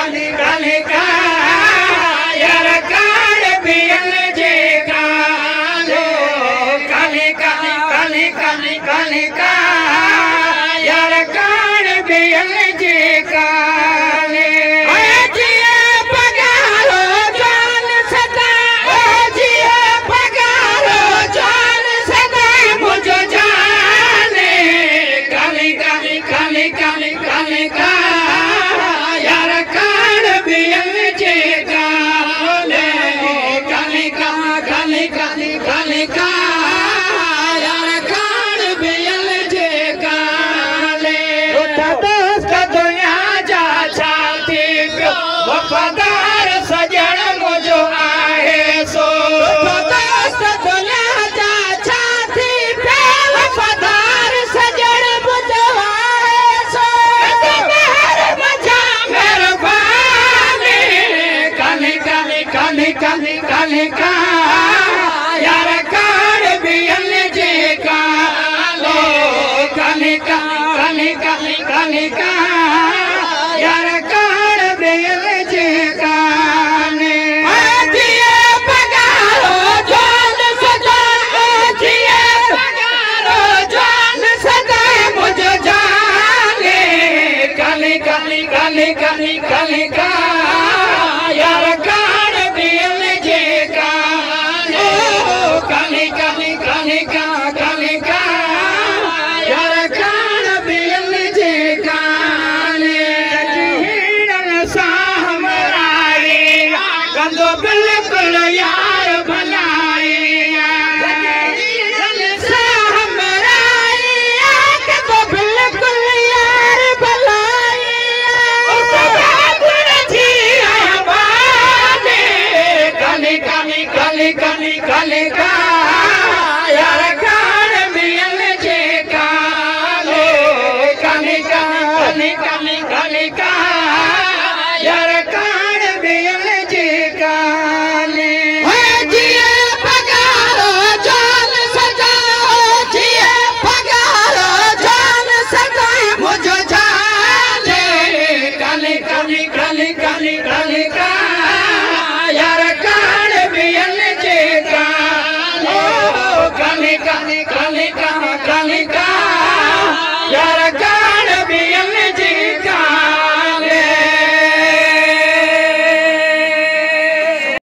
काले का यार काल बियल जे काले काले काले काले काले का यार काल बियल जे काले जिया पगारो जान सदा जिया पगारो जान सदा मुझे जाने काले काले काले काले काले का यार काल बियल जे काले काले का काले काले काले का यार काल बियल जे काले दोस्त दुनिया जा छाती पियो वफादार सजण मुझो आहे सो दोस्त दुनिया जा छाती पियो वफादार सजण मुझो आहे सो मेहरबानी काले काले काले काले काले का यार काल बियल जे काले काले काले काले काले का यार काल बियल जे काले जिया पगारो जान सदा जिया पगारो जान सदा मुझे जाने काले काले काले काले काले का यार काल बियल जे काले काले काले काले का काले का यार काल बियल जे काले जीड़न सा हमरा कंदो बिल्कुल यार